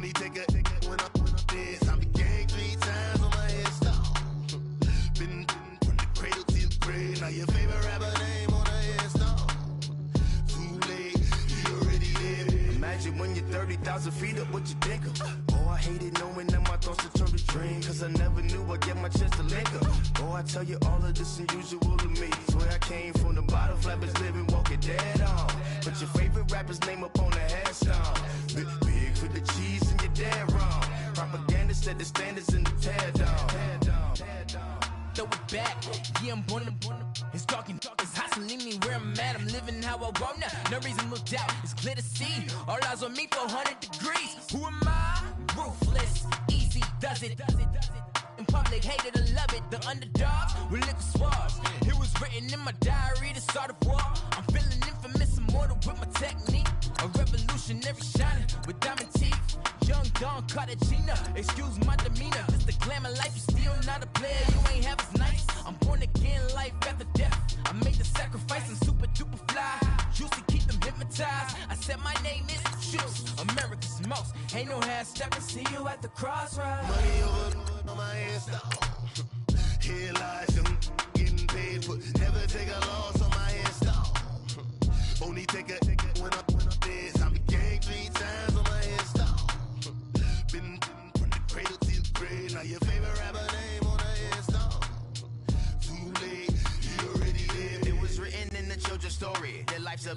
Only take a when I'm this. I be gang 3 times on my headstone. Been from the cradle to the grave. Now your favorite rapper name on a headstone. Too late, you already there. Imagine when you're 30,000 feet up, what you think of? Oh, I hated knowing that my thoughts would turn to dream. Cause I never knew I'd get my chance to link up. Oh, I tell you all of this unusual to me. Swear I came from the bottom, flappers living, walking dead on. Put your favorite rapper's name up on the headstone. Big for the cheese and you're dead wrong. Propaganda set the standards in the tear down. Throw it back, yeah, I'm born to. It's talking, it's hot, so leave me where I'm at. I'm living how I want now. No reason to look out, it's clear to see. All eyes on me for 100 degrees. Who am I? Ruthless, easy, does it. In public, hated or love it. The underdogs with liquor swabs. It was written in my diary to start a war. I'm feeling infamous, immortal with my technique. A revolutionary shining with diamond teeth. Young Don Cartagena, excuse my demeanor. This the glamour life, you still not a player. You ain't half as nice. I'm born again, life after death. I made the sacrifice, I'm super duper fly. Used to keep them hypnotized. I said my name is Juice, America's most. Ain't no half stepping. See you at the crossroads. Money over on my headstone. Here lies young getting paid for. Never take a loss on my headstone. Only take a when I'm this. I be gang 3 times on my headstone. Been from the cradle to the grave. Now your favorite rapper name on a headstone. Too late, you already lived. It was written in the children's story. Their life's a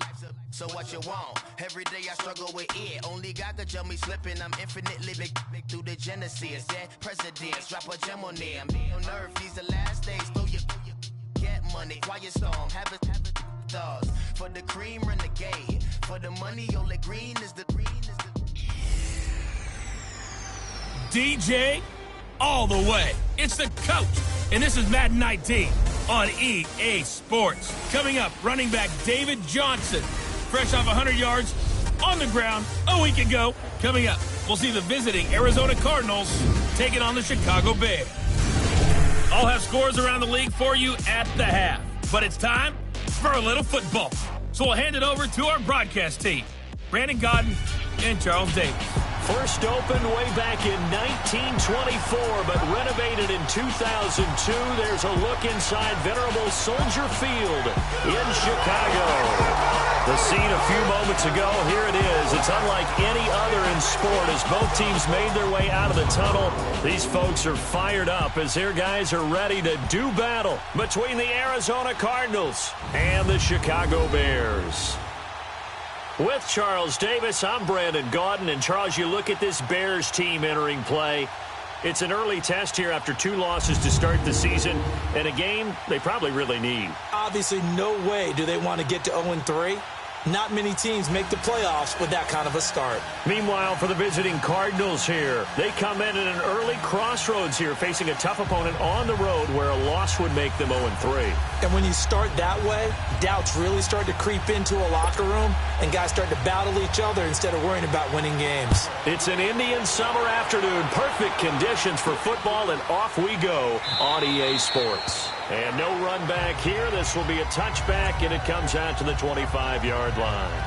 so what you want? Every day I struggle with it. Only God could jump me slipping. I'm infinitely big through the genesis. Dead presidents, drop a gem on them. On earth, these the last days. Throw your get money. Quiet storm, have it stars. For the cream, renegade. For the money, only green is the DJ all the way. It's the coach, and this is Madden 19 on EA Sports. Coming up, running back David Johnson, fresh off 100 yards on the ground a week ago. Coming up, we'll see the visiting Arizona Cardinals taking on the Chicago Bears. I'll have scores around the league for you at the half, but it's time for a little football. So we'll hand it over to our broadcast team, Brandon Godden and Charles Davis. First opened way back in 1924, but renovated in 2002. There's a look inside venerable Soldier Field in Chicago. The scene a few moments ago, here it is. It's unlike any other in sport as both teams made their way out of the tunnel. These folks are fired up as their guys are ready to do battle between the Arizona Cardinals and the Chicago Bears. With Charles Davis, I'm Brandon Gaudin. And Charles, you look at this Bears team entering play. It's an early test here after 2 losses to start the season, and a game they probably really need. Obviously, no way do they want to get to 0-3. Not many teams make the playoffs with that kind of a start. Meanwhile, for the visiting Cardinals here, they come in at an early crossroads here, facing a tough opponent on the road where a loss would make them 0-3. And when you start that way, doubts really start to creep into a locker room, and guys start to battle each other instead of worrying about winning games. It's an Indian summer afternoon. Perfect conditions for football, and off we go on EA Sports. And no run back here. This will be a touchback, and it comes out to the 25-yard line.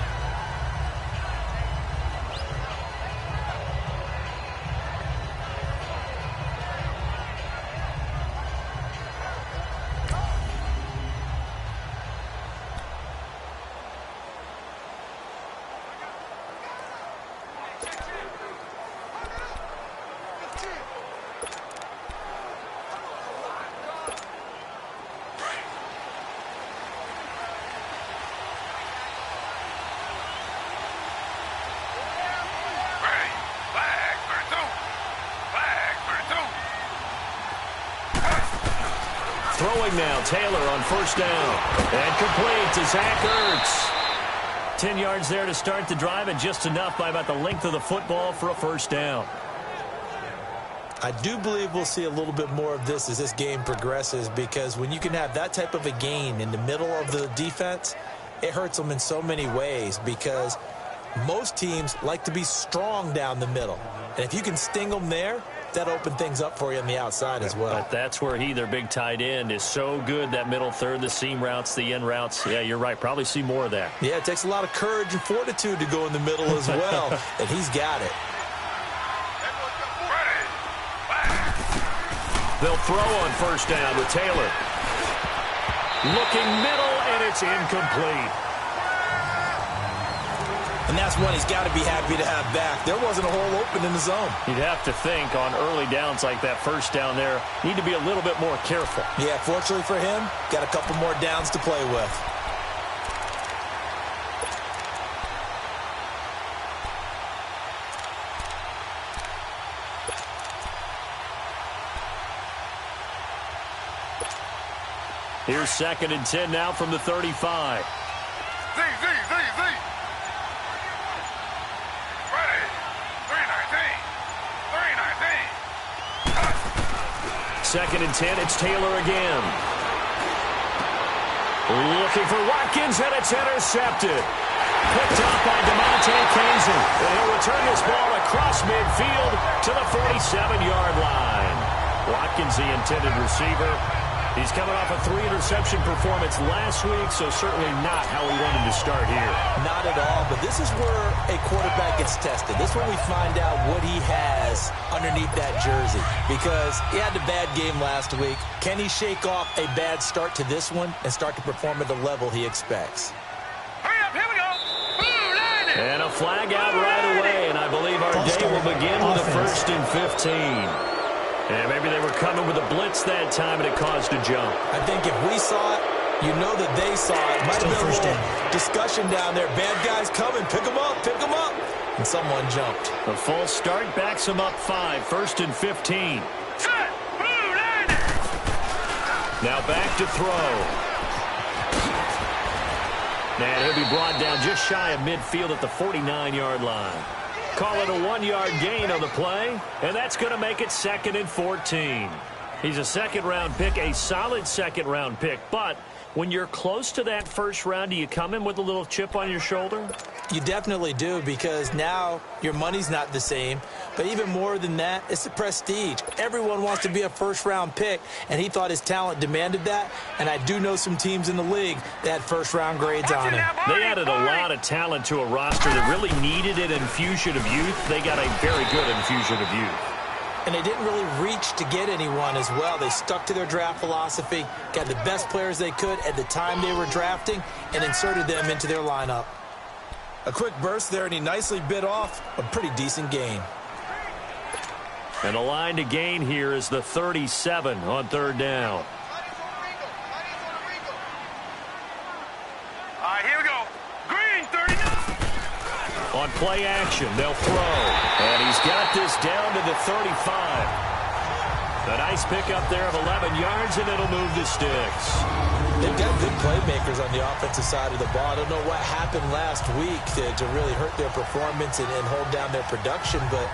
Throwing now, Taylor on first down. And complete to Zach Ertz. 10 yards there to start the drive, and just enough by about the length of the football for a first down. I do believe we'll see a little bit more of this as this game progresses, because when you can have that type of a gain in the middle of the defense, it hurts them in so many ways, because most teams like to be strong down the middle. And if you can sting them there, that open things up for you on the outside as well. But that's where their big tight end, is so good, that middle third, the seam routes, the in routes. Yeah, you're right. Probably see more of that. Yeah, it takes a lot of courage and fortitude to go in the middle as well, and he's got it. They'll throw on first down with Taylor. Looking middle, and it's incomplete. And that's one he's got to be happy to have back. There wasn't a hole open in the zone. You'd have to think on early downs like that first down there, need to be a little bit more careful. Yeah, fortunately for him, got a couple more downs to play with. Here's 2nd and 10 now from the 35. Second and 10, it's Taylor again. Looking for Watkins, and it's intercepted. Picked up by DeMonte Kazin. And he'll return this ball across midfield to the 47-yard line. Watkins, the intended receiver. He's coming off a 3-interception performance last week, so certainly not how he wanted to start here. Not at all, but this is where a quarterback gets tested. This is where we find out what he has underneath that jersey, because he had a bad game last week. Can he shake off a bad start to this one and start to perform at the level he expects? Hurry up, here we go. And a flag out right away, and I believe our day will begin with a 1st and 15. And maybe they were coming with a blitz that time, and it caused a jump. I think if we saw it, you know that they saw it. Might have been a little discussion down there. Bad guys coming. Pick them up. Pick them up. And someone jumped. The full start backs him up 5. 1st and 15. Now back to throw. And he'll be brought down just shy of midfield at the 49-yard line. Call it a 1-yard gain on the play, and that's going to make it 2nd and 14. He's a 2nd-round pick, a solid 2nd-round pick, but when you're close to that first round, do you come in with a little chip on your shoulder? You definitely do, because now your money's not the same. But even more than that, it's the prestige. Everyone wants to be a first-round pick, and he thought his talent demanded that. And I do know some teams in the league that had first-round grades on him. They added a lot of talent to a roster that really needed an infusion of youth. They got a very good infusion of youth. And they didn't really reach to get anyone as well. They stuck to their draft philosophy, got the best players they could at the time they were drafting, and inserted them into their lineup. A quick burst there, and he nicely bit off a pretty decent gain. And the line to gain here is the 37 on 3rd down. All right, here we go. Green, 39. On play action, they'll throw. And he's got this down to the 35. A nice pickup there of 11 yards, and it'll move the sticks. They've got good playmakers on the offensive side of the ball. I don't know what happened last week to really hurt their performance and hold down their production, but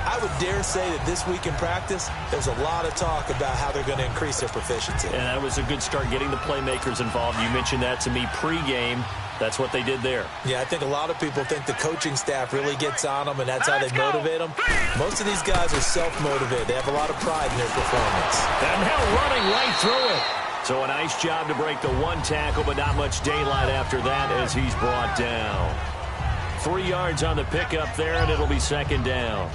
I would dare say that this week in practice, there's a lot of talk about how they're going to increase their proficiency. And that was a good start, getting the playmakers involved. You mentioned that to me pregame. That's what they did there. Yeah, I think a lot of people think the coaching staff really gets on them, and that's how they motivate them. Most of these guys are self-motivated. They have a lot of pride in their performance. And now running right through it. So a nice job to break the 1 tackle, but not much daylight after that as he's brought down. 3 yards on the pickup there, and it'll be 2nd down.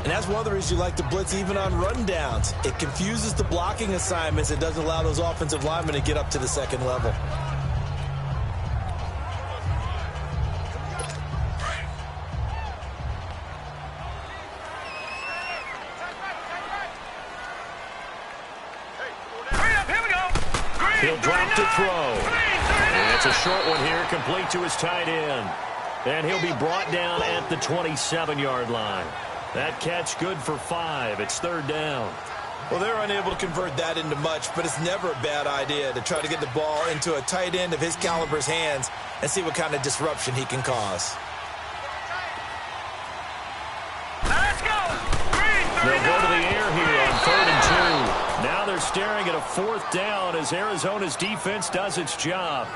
And that's one of the reasons you like to blitz even on run downs. It confuses the blocking assignments. It doesn't allow those offensive linemen to get up to the 2nd level. He'll drop to throw. And it's a short one here, complete to his tight end. And he'll be brought down at the 27-yard line. That catch good for 5. It's 3rd down. Well, they're unable to convert that into much, but it's never a bad idea to try to get the ball into a tight end of his caliber's hands and see what kind of disruption he can cause. Let's go. They'll go to the air here on 3rd and 2. Now they're staring at a 4th down as Arizona's defense does its job.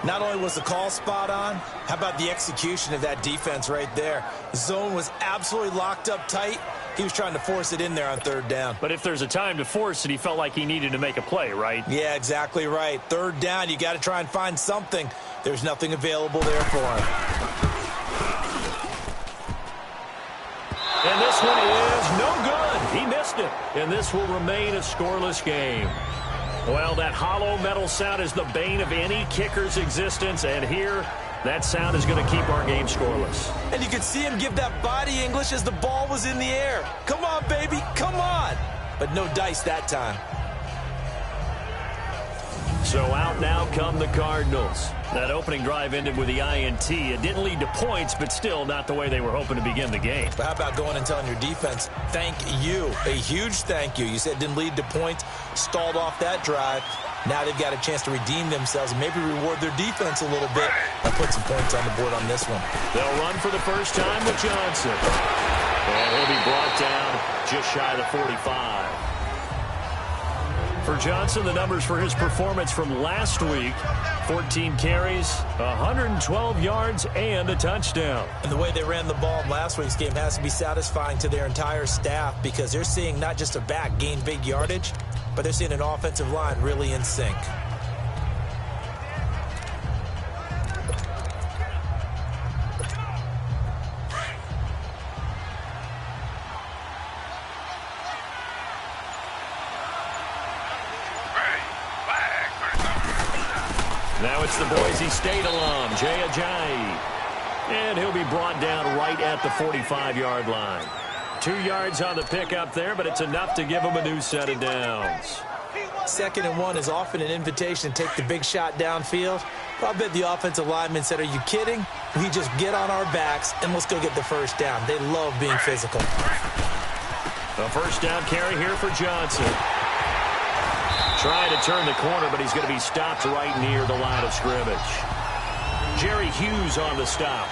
Not only was the call spot on, how about the execution of that defense right there? The zone was absolutely locked up tight. He was trying to force it in there on 3rd down. But if there's a time to force it, he felt like he needed to make a play, right? Yeah, exactly right. 3rd down, you got to try and find something. There's nothing available there for him. And this one is no good. He missed it. And this will remain a scoreless game. Well, that hollow metal sound is the bane of any kicker's existence. And here, that sound is going to keep our game scoreless. And you could see him give that body English as the ball was in the air. Come on, baby, come on. But no dice that time. So out now come the Cardinals. That opening drive ended with the INT. It didn't lead to points, but still not the way they were hoping to begin the game. But how about going and telling your defense, thank you, a huge thank you. You said it didn't lead to points, stalled off that drive. Now they've got a chance to redeem themselves and maybe reward their defense a little bit and put some points on the board on this one. They'll run for the first time with Johnson. And he'll be brought down just shy of the 45. For Johnson, the numbers for his performance from last week, 14 carries, 112 yards, and a touchdown. And the way they ran the ball in last week's game has to be satisfying to their entire staff because they're seeing not just a back gain big yardage, but they're seeing an offensive line really in sync. Now it's the Boise State alum, Jay Ajayi. And he'll be brought down right at the 45-yard line. 2 yards on the pickup there, but it's enough to give him a new set of downs. 2nd and 1 is often an invitation to take the big shot downfield. I bet the offensive lineman said, are you kidding? We just get on our backs and let's go get the first down. They love being physical. A first down carry here for Johnson. Trying to turn the corner, but he's going to be stopped right near the line of scrimmage. Jerry Hughes on the stop.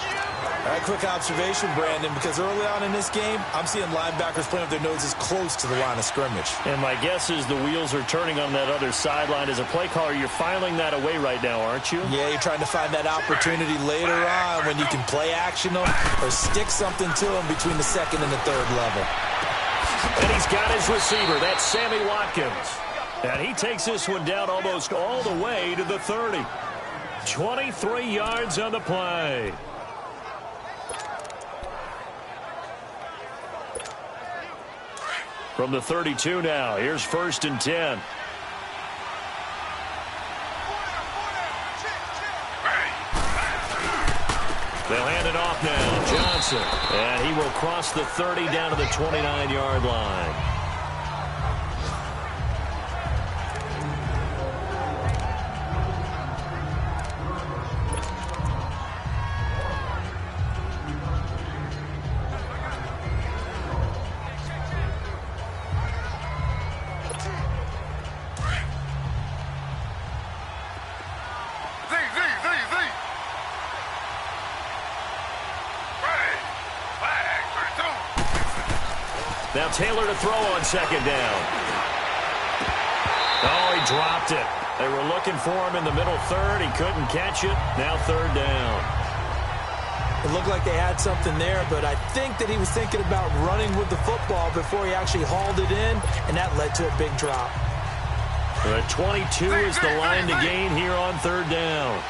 All right, quick observation, Brandon, because early on in this game, I'm seeing linebackers playing with their noses close to the line of scrimmage. And my guess is the wheels are turning on that other sideline. As a play caller, you're filing that away right now, aren't you? Yeah, you're trying to find that opportunity later on when you can play action them or stick something to them between the 2nd and the 3rd level. And he's got his receiver. That's Sammy Watkins. And he takes this one down almost all the way to the 30. 23 yards on the play. From the 32 now, here's 1st and 10. They'll hand it off now, Johnson. And he will cross the 30 down to the 29-yard line. Now Taylor to throw on 2nd down. Oh, he dropped it. They were looking for him in the middle 3rd. He couldn't catch it. Now 3rd down. It looked like they had something there, but I think that he was thinking about running with the football before he actually hauled it in, and that led to a big drop. The 22 is the line to gain here on 3rd down.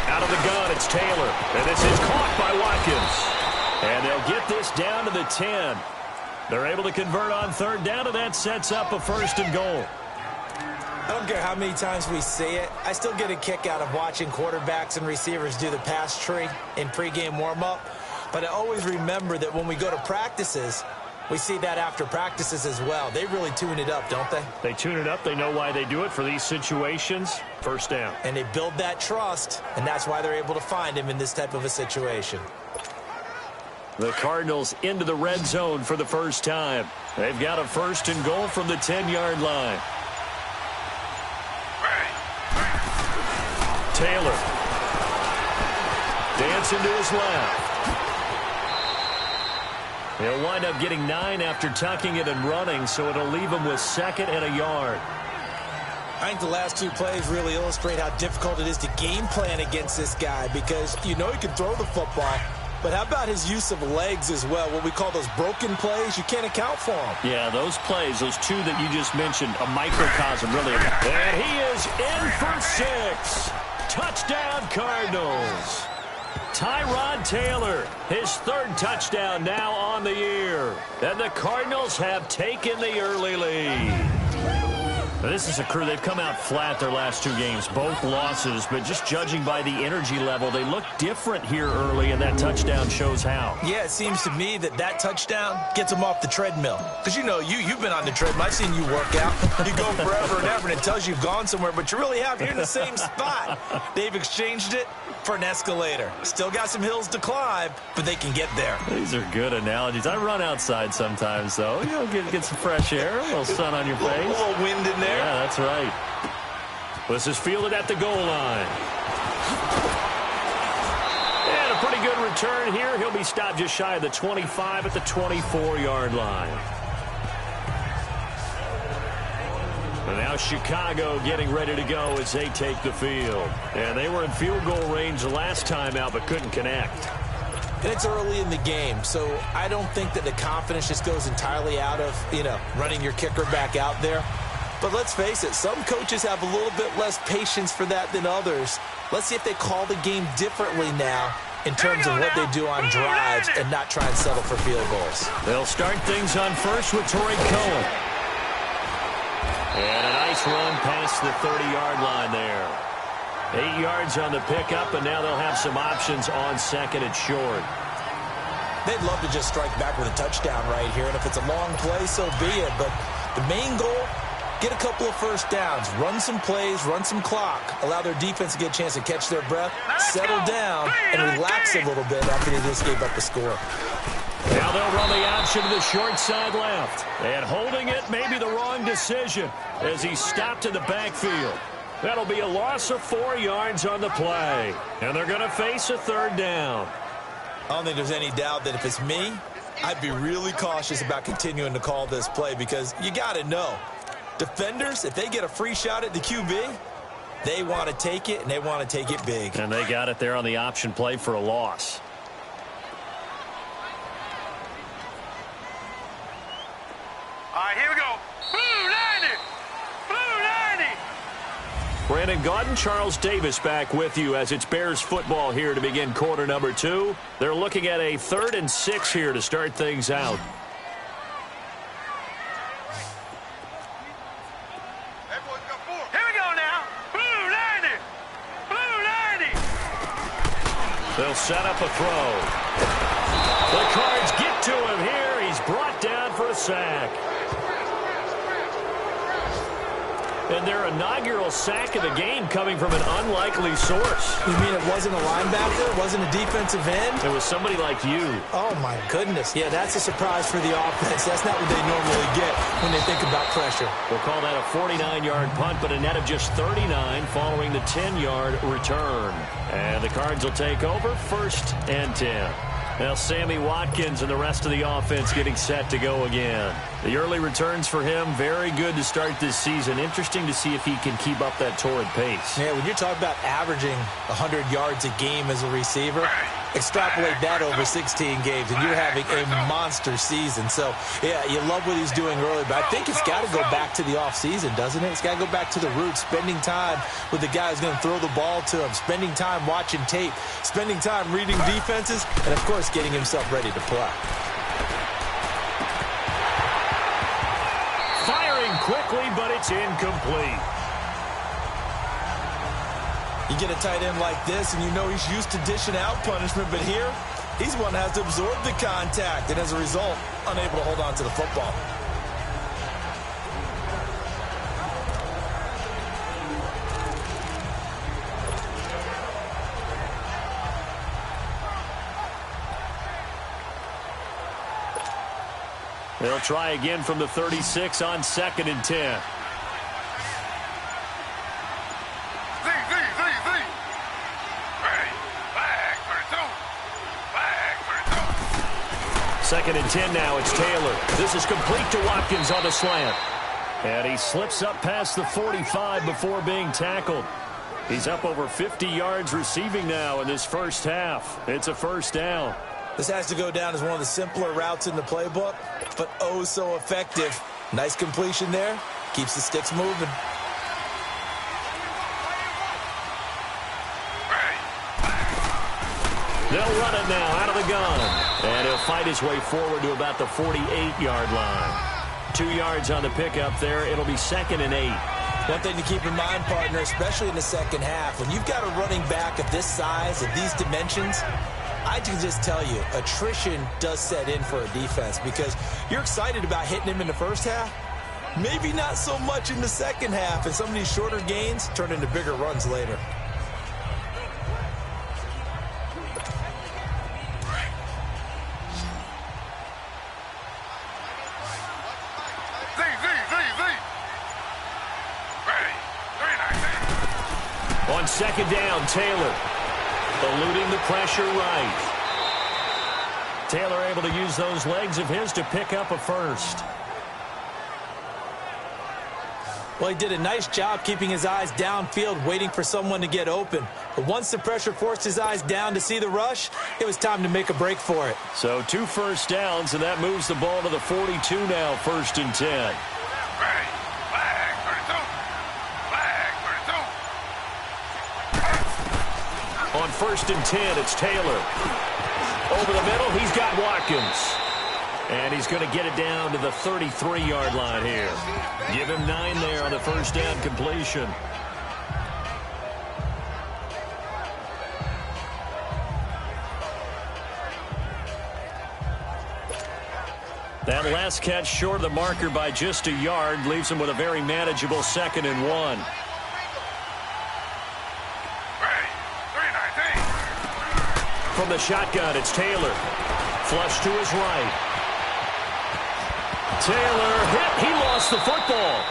Out of the gun, it's Taylor. And this is caught by Watkins. And they'll get this down to the 10. They're able to convert on 3rd down, and that sets up a 1st and goal. I don't care how many times we say it. I still get a kick out of watching quarterbacks and receivers do the pass tree in pregame warm-up. But I always remember that when we go to practices, we see that after practices as well. They really tune it up, don't they? They tune it up. They know why they do it for these situations. 1st down. And they build that trust, and that's why they're able to find him in this type of a situation. The Cardinals into the red zone for the first time. They've got a 1st and goal from the 10-yard line. Taylor. Dancing to his left. He'll wind up getting 9 after tucking it and running, so it'll leave him with 2nd and a yard. I think the last 2 plays really illustrate how difficult it is to game plan against this guy because you know he can throw the football, But how about his use of legs as well, what we call those broken plays? You can't account for them. Yeah, those plays, those two that you just mentioned, a microcosm, really. And he is in for 6. Touchdown, Cardinals. Tyrod Taylor, his 3rd touchdown now on the year. And the Cardinals have taken the early lead. Now, this is a crew, they've come out flat their last 2 games, both losses, but just judging by the energy level, they look different here early, and that touchdown shows how. Yeah, it seems to me that touchdown gets them off the treadmill. Because, you know, you've been on the treadmill. I've seen you work out. You go forever and ever, and it tells you you've gone somewhere, but you really have. You're in the same spot. They've exchanged it for an escalator. Still got some hills to climb, but they can get there. These are good analogies. I run outside sometimes, though. You know, get some fresh air, a little sun on your face. A little wind in there. Yeah, that's right. This is fielded at the goal line. And a pretty good return here. He'll be stopped just shy of the 25 at the 24-yard line. And now Chicago getting ready to go as they take the field. And they were in field goal range the last time out but couldn't connect. And it's early in the game, so I don't think that the confidence just goes entirely out of, running your kicker back out there. But let's face it, some coaches have a little bit less patience for that than others. Let's see if they call the game differently now in terms of what they do on drives and not try and settle for field goals. They'll start things on first with Torrey Cohen. And a nice run past the 30-yard line there. 8 yards on the pickup, and now they'll have some options on second and short. They'd love to just strike back with a touchdown right here, and if it's a long play, so be it. But the main goal, get a couple of first downs, run some plays, run some clock, allow their defense to get a chance to catch their breath, settle down, and relax a little bit after they just gave up a score. Now they'll run the option to the short side left. And holding it may be the wrong decision as he stopped in the backfield. That'll be a loss of 4 yards on the play. And they're going to face a 3rd down. I don't think there's any doubt that if it's me, I'd be really cautious about continuing to call this play because you got to know, defenders, if they get a free shot at the QB, they want to take it, and they want to take it big. And they got it there on the option play for a loss. All right, here we go. Blue 90! Blue 90! Brandon Gaudin, Charles Davis back with you as it's Bears football here to begin quarter number 2. They're looking at a 3rd and 6 here to start things out. Here we go now. Blue 90! Blue 90! They'll set up a throw. The Cards get to him here. He's brought down for a sack. And their inaugural sack of the game coming from an unlikely source. You mean it wasn't a linebacker? It wasn't a defensive end? It was somebody like you. Oh, my goodness. Yeah, that's a surprise for the offense. That's not what they normally get when they think about pressure. We'll call that a 49-yard punt, but a net of just 39 following the 10-yard return. And the Cards will take over 1st and 10. Now Sammy Watkins and the rest of the offense getting set to go again. The early returns for him, very good to start this season. Interesting to see if he can keep up that torrid pace. Yeah, when you're talking about averaging 100 yards a game as a receiver, extrapolate that over 16 games, and you're having a monster season. So, yeah, you love what he's doing early, but I think it's got to go back to the offseason, doesn't it? It's got to go back to the roots, spending time with the guy who's going to throw the ball to him, spending time watching tape, spending time reading defenses, and, of course, getting himself ready to play. Firing quickly, but it's incomplete. You get a tight end like this, and you know he's used to dishing out punishment, but here, he's one that has to absorb the contact, and as a result, unable to hold on to the football. They'll try again from the 36 on 2nd and 10. Second and 10 now, it's Taylor. This is complete to Watkins on the slant. And he slips up past the 45 before being tackled. He's up over 50 yards receiving now in this first half. It's a 1st down. This has to go down as one of the simpler routes in the playbook, but oh so effective. Nice completion there. Keeps the sticks moving. They'll run it now out of the gun. And he'll fight his way forward to about the 48-yard line. 2 yards on the pickup there. It'll be 2nd and 8. One thing to keep in mind, partner, especially in the second half, when you've got a running back of this size, of these dimensions, I can just tell you, attrition does set in for a defense because you're excited about hitting him in the first half. Maybe not so much in the second half, and some of these shorter gains turn into bigger runs later. On 2nd down, Taylor eluding the pressure right. Taylor able to use those legs of his to pick up a first. Well, he did a nice job keeping his eyes downfield, waiting for someone to get open. But once the pressure forced his eyes down to see the rush, it was time to make a break for it. So 2 first downs, and that moves the ball to the 42 now, 1st and 10. On 1st and 10, it's Taylor. Over the middle, he's got Watkins. And he's going to get it down to the 33-yard line here. Give him 9 there on the first down completion. That last catch short of the marker by just a yard leaves him with a very manageable 2nd and 1. From the shotgun, it's Taylor. Flush to his right. Taylor hit. He lost the football.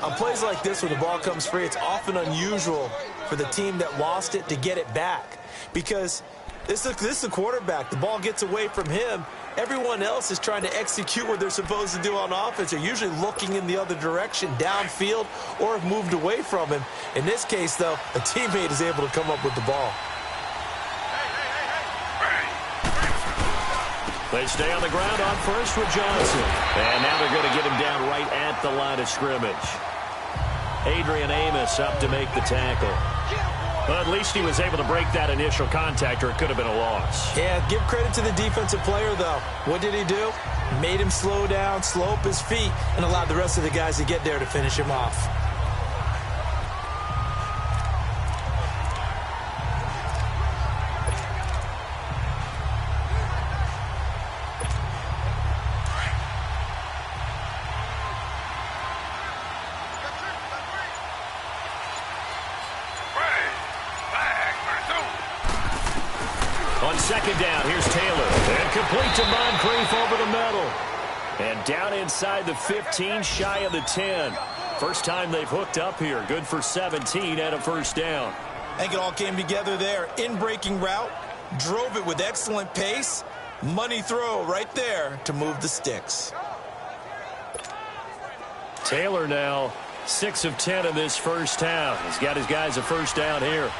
On plays like this where the ball comes free, it's often unusual for the team that lost it to get it back. Because this is a quarterback. The ball gets away from him. Everyone else is trying to execute what they're supposed to do on offense. They're usually looking in the other direction, downfield, or have moved away from him. In this case, though, a teammate is able to come up with the ball. They stay on the ground on first with Johnson. And now they're going to get him down right at the line of scrimmage. Adrian Amos up to make the tackle. Well, at least he was able to break that initial contact, or it could have been a loss. Yeah, give credit to the defensive player, though. What did he do? Made him slow down, slow up his feet, and allowed the rest of the guys to get there to finish him off. On 2nd down, here's Taylor. And complete to Moncrief over the middle. And down inside the 15, shy of the 10. First time they've hooked up here. Good for 17 and a first down. I think it all came together there. In-breaking route, drove it with excellent pace. Money throw right there to move the sticks. Taylor now 6 of 10 in this first half. He's got his guys a first down here.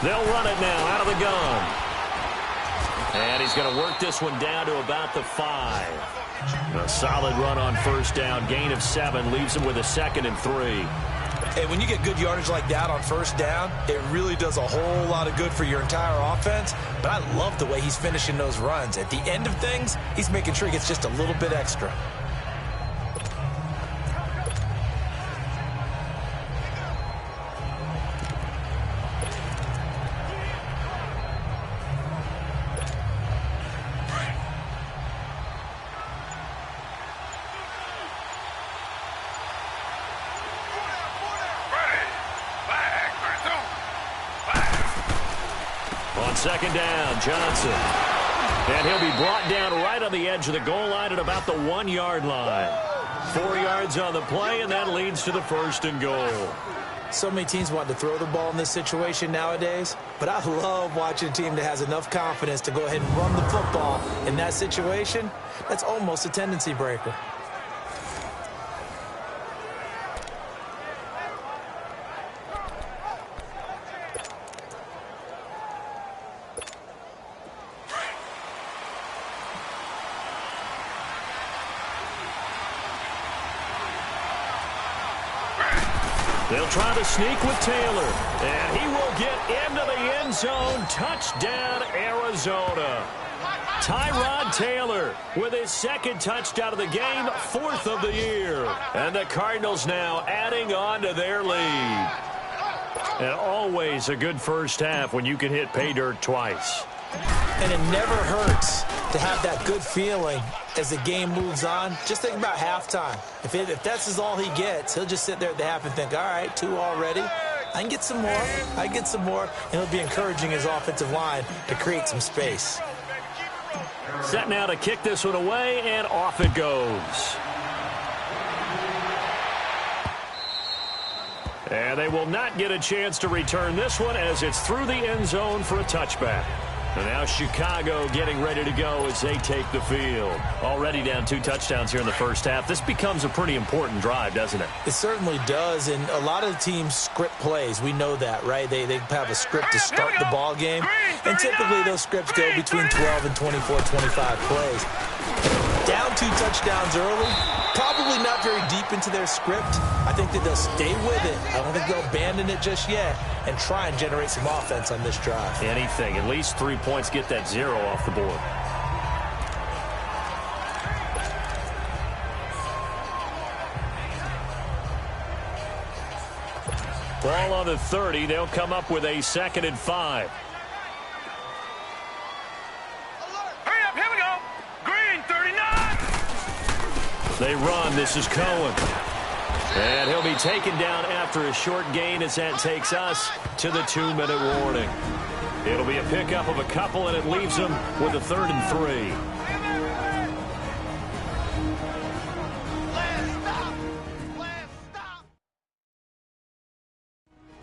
They'll run it now out of the gun. And he's going to work this one down to about the 5. A solid run on first down. Gain of 7 leaves him with a 2nd and 3. Hey, when you get good yardage like that on first down, it really does a whole lot of good for your entire offense. But I love the way he's finishing those runs. At the end of things, he's making sure he gets just a little bit extra. On 2nd down, Johnson. And he'll be brought down right on the edge of the goal line at about the 1-yard line. 4 yards on the play, and that leads to the 1st and goal. So many teams want to throw the ball in this situation nowadays, but I love watching a team that has enough confidence to go ahead and run the football in that situation. That's almost a tendency breaker. They'll try to sneak with Taylor, and he will get into the end zone. Touchdown, Arizona. Tyrod Taylor with his second touchdown of the game, 4th of the year. And the Cardinals now adding on to their lead. And always a good first half when you can hit pay dirt twice. And it never hurts to have that good feeling as the game moves on. Just think about halftime. If that's all he gets, he'll just sit there at the half and think, all right, 2 already. I can get some more. I can get some more. And he'll be encouraging his offensive line to create some space. Set now to kick this one away, and off it goes. And they will not get a chance to return this one as it's through the end zone for a touchback. And now Chicago getting ready to go as they take the field. Already down 2 touchdowns here in the first half. This becomes a pretty important drive, doesn't it? It certainly does, and a lot of the teams script plays. We know that, right? They have a script to start the ball game, and typically those scripts go between 12 and 24, 25 plays. Down 2 touchdowns early, probably not very deep into their script. I think that they'll stay with it. I don't think they'll abandon it just yet and try and generate some offense on this drive. Anything. At least 3 points, get that 0 off the board. Ball on the 30. They'll come up with a 2nd and 5. Hurry up, here we go. Green, 39. They run. This is Cohen. And he'll be taken down after a short gain as that takes us to the 2-minute warning. It'll be a pickup of a couple, and it leaves them with a 3rd and 3.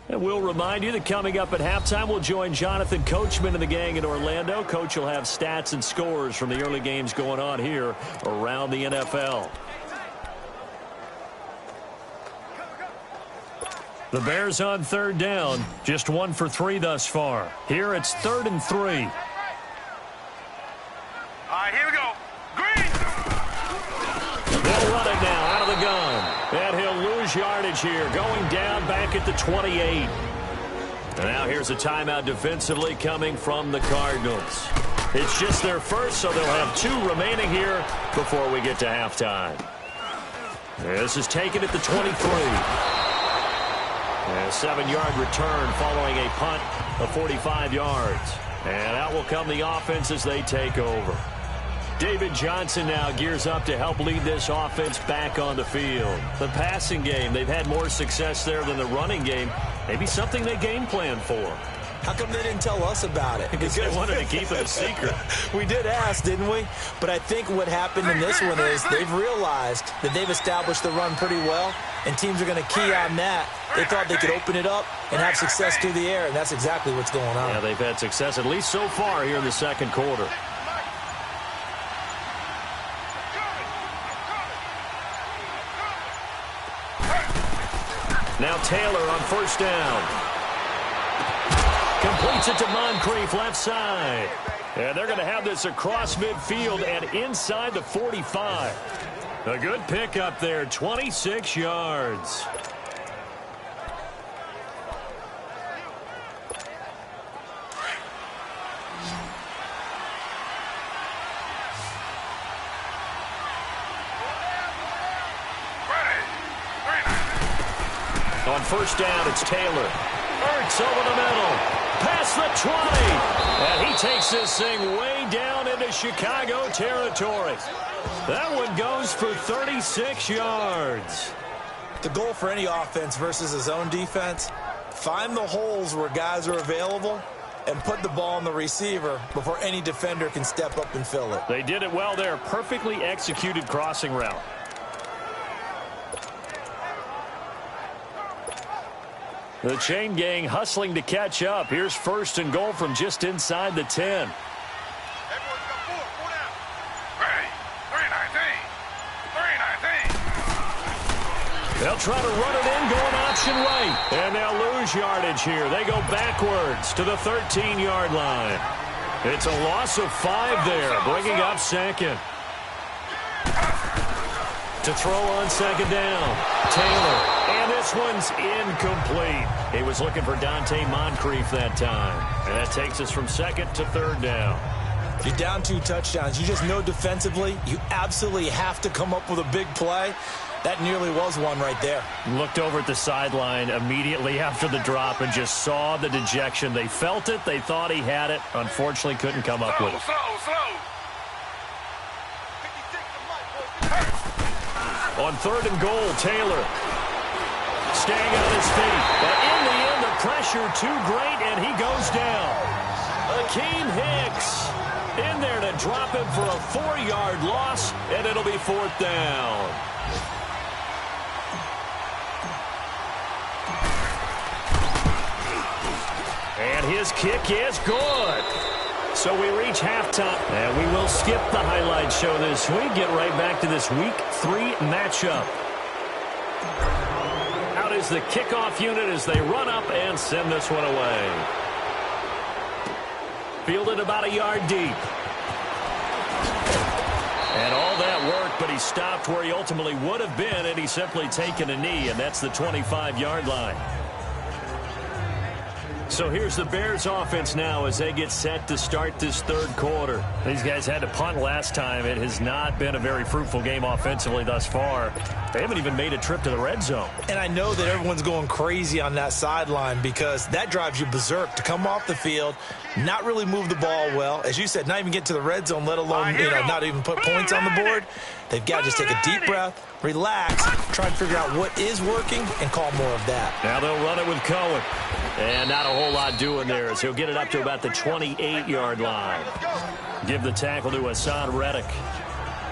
And we'll remind you that coming up at halftime, we'll join Jonathan Coachman and the gang in Orlando. Coach will have stats and scores from the early games going on here around the NFL. The Bears on 3rd down, just 1 for 3 thus far. Here it's 3rd and 3. All right, here we go. Green. They'll run it now out of the gun. And he'll lose yardage here, going down back at the 28. And now here's a timeout defensively coming from the Cardinals. It's just their first, so they'll have 2 remaining here before we get to halftime. This is taken at the 23. And a 7-yard return following a punt of 45 yards. And out will come the offense as they take over. David Johnson now gears up to help lead this offense back on the field. The passing game, they've had more success there than the running game. Maybe something they game plan for. How come they didn't tell us about it? Because they wanted to keep it a secret. We did ask, didn't we? But I think what happened in this one is they've realized that they've established the run pretty well, and teams are going to key on that. They thought they could open it up and have success through the air, and that's exactly what's going on. Yeah, they've had success, at least so far here in the second quarter. Now Taylor on 1st down. Completes it to Moncrief left side. And they're going to have this across midfield and inside the 45. A good pickup there, 26 yards. On 1st down, it's Taylor. Ertz over the middle. Past the 20. And he takes this thing way down into Chicago territory. That one goes for 36 yards. The goal for any offense versus his own defense, find the holes where guys are available and put the ball on the receiver before any defender can step up and fill it. They did it well there. Perfectly executed crossing route. The chain gang hustling to catch up. Here's 1st and goal from just inside the 10. They'll try to run it in, going option right. And they'll lose yardage here. They go backwards to the 13-yard line. It's a loss of 5 there, bringing up 2nd. To throw on 2nd down, Taylor. And this one's incomplete. He was looking for Dante Moncrief that time. And that takes us from 2nd to 3rd down. You're down 2 touchdowns. You just know defensively you absolutely have to come up with a big play. That nearly was one right there. Looked over at the sideline immediately after the drop and just saw the dejection. They felt it. They thought he had it. Unfortunately, couldn't come up with it. On 3rd and goal, Taylor staying on his feet. But in the end, the pressure too great, and he goes down. Akeem Hicks in there to drop him for a 4-yard loss, and it'll be 4th down. And his kick is good. So we reach halftime, and we will skip the highlight show this week. Get right back to this Week 3 matchup. Out is the kickoff unit as they run up and send this one away. Fielded about a yard deep. And all that work, but he stopped where he ultimately would have been, and he's simply taken a knee, and that's the 25-yard line. So here's the Bears offense now as they get set to start this 3rd quarter. These guys had to punt last time. It has not been a very fruitful game offensively thus far. They haven't even made a trip to the red zone. And I know that everyone's going crazy on that sideline because that drives you berserk to come off the field, not really move the ball well. As you said, not even get to the red zone, let alone not even put points on the board. They've got to just take a deep breath, relax, try and figure out what is working, and call more of that. Now they'll run it with Cohen. And not a whole lot doing there as he'll get it up to about the 28-yard line. Give the tackle to Hassan Reddick.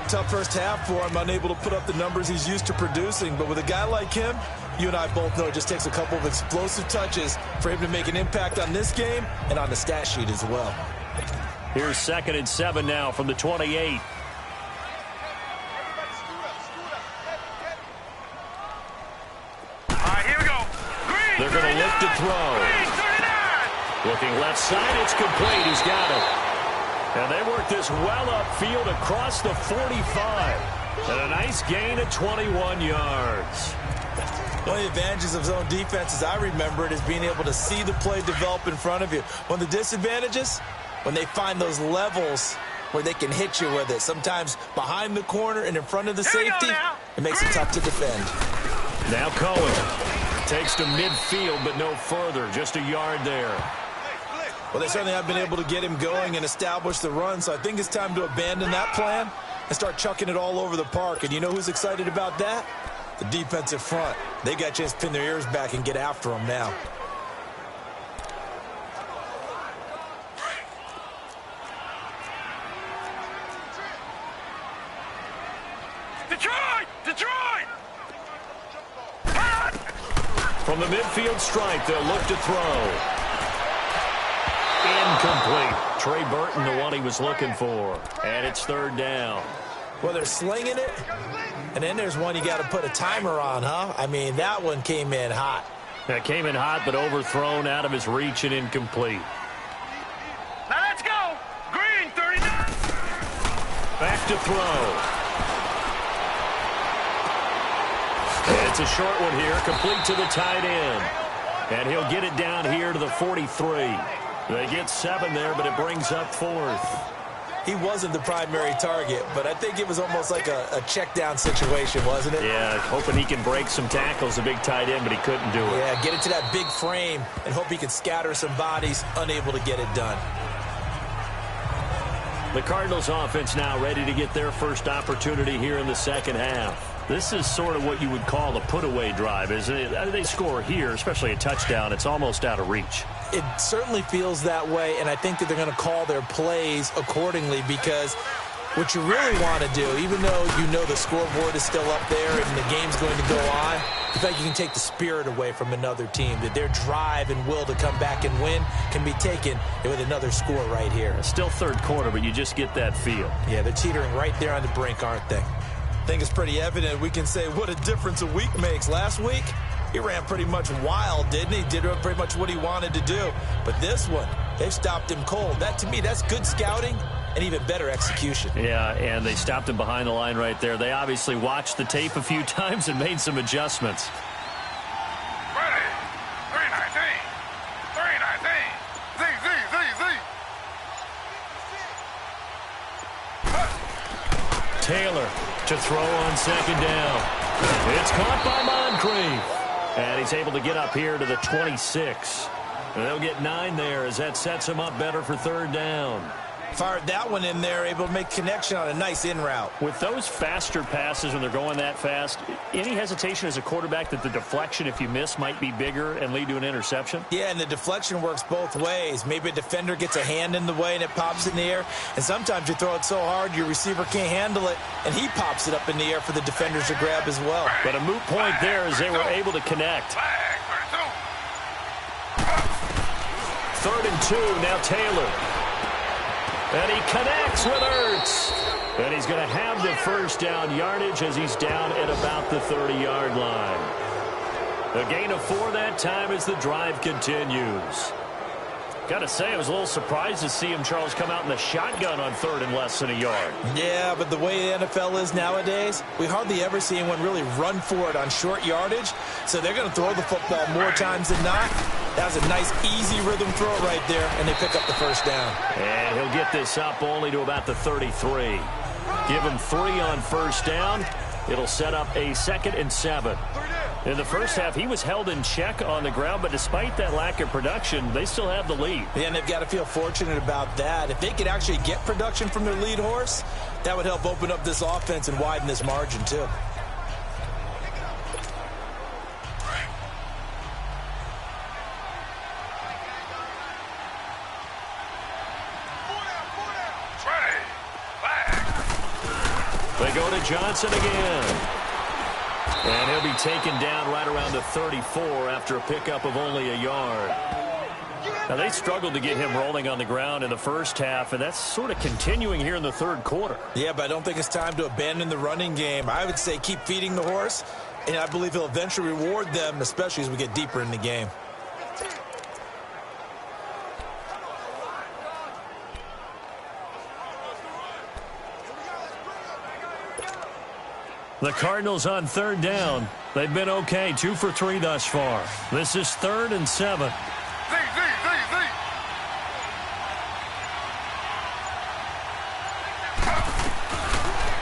Tough first half for him, unable to put up the numbers he's used to producing. But with a guy like him, you and I both know it just takes a couple of explosive touches for him to make an impact on this game and on the stat sheet as well. Here's 2nd and 7 now from the 28. They're going to look to throw. Looking left side, it's complete. He's got it. And they work this well upfield across the 45. And a nice gain of 21 yards. One of the advantages of zone defense, as I remember it, is being able to see the play develop in front of you. One of the disadvantages, when they find those levels where they can hit you with it. Sometimes behind the corner and in front of the safety, it makes it tough to defend. Now Cohen. Takes to midfield, but no further. Just a yard there. Well, they certainly have been able to get him going and establish the run, so I think it's time to abandon that plan and start chucking it all over the park. And you know who's excited about that? The defensive front. They got a chance to pin their ears back and get after him now. Detroit! Detroit! From the midfield stripe, they'll look to throw. Incomplete. Trey Burton, the one he was looking for. And it's 3rd down. Well, they're slinging it. And then there's one you got to put a timer on, huh? I mean, that one came in hot. That came in hot, but overthrown, out of his reach, and incomplete. Now let's go! Green, 39! Back to throw. And it's a short one here, complete to the tight end. And he'll get it down here to the 43. They get 7 there, but it brings up 4th. He wasn't the primary target, but I think it was almost like a check down situation, wasn't it? Yeah, hoping he can break some tackles, a big tight end, but he couldn't do it. Yeah, get it to that big frame and hope he can scatter some bodies, unable to get it done. The Cardinals offense now ready to get their first opportunity here in the 2nd half. This is sort of what you would call a put-away drive, isn't it? They score here, especially a touchdown. It's almost out of reach. It certainly feels that way, and I think that they're going to call their plays accordingly because what you really want to do, even though you know the scoreboard is still up there and the game's going to go on, I feel like you can take the spirit away from another team, that their drive and will to come back and win can be taken with another score right here. Still third quarter, but you just get that feel. Yeah, they're teetering right there on the brink, aren't they? I think it's pretty evident. We can say what a difference a week makes. Last week, he ran pretty much wild, didn't he? Did pretty much what he wanted to do. But this one, they've stopped him cold. That, to me, that's good scouting and even better execution. Yeah, and they stopped him behind the line right there. They obviously watched the tape a few times and made some adjustments. Ready. 319. 319. Z. Taylor to throw on second down. It's caught by Moncrief. And he's able to get up here to the 26. And they'll get 9 there as that sets him up better for third down. Fired that one in there, able to make connection on a nice in route. With those faster passes when they're going that fast, any hesitation as a quarterback that the deflection, if you miss, might be bigger and lead to an interception? Yeah, and the deflection works both ways. Maybe a defender gets a hand in the way and it pops in the air. And sometimes you throw it so hard your receiver can't handle it, and he pops it up in the air for the defenders to grab as well. But a moot point there as they were able to connect. Flag. 3rd and 2, now Taylor. And he connects with Ertz. And he's going to have the first down yardage as he's down at about the 30-yard line. A gain of 4 that time as the drive continues. Got to say, I was a little surprised to see him, Charles, come out in the shotgun on 3rd and less than a yard. Yeah, but the way the NFL is nowadays, we hardly ever see anyone really run for it on short yardage. So they're going to throw the football more times than not. That was a nice, easy rhythm throw right there, and they pick up the first down. And he'll get this up only to about the 33. Give him 3 on first down. It'll set up a 2nd and 7. In the first half, he was held in check on the ground, but despite that lack of production, they still have the lead. Yeah, and they've got to feel fortunate about that. If they could actually get production from their lead horse, that would help open up this offense and widen this margin, too. They go to Johnson again. And he'll be taken down right around the 34 after a pickup of only a yard. Now, they struggled to get him rolling on the ground in the first half, and that's sort of continuing here in the third quarter. Yeah, but I don't think it's time to abandon the running game. I would say keep feeding the horse, and I believe he'll eventually reward them, especially as we get deeper in the game. The Cardinals on 3rd down. They've been okay, 2 for 3 thus far. This is 3rd and 7.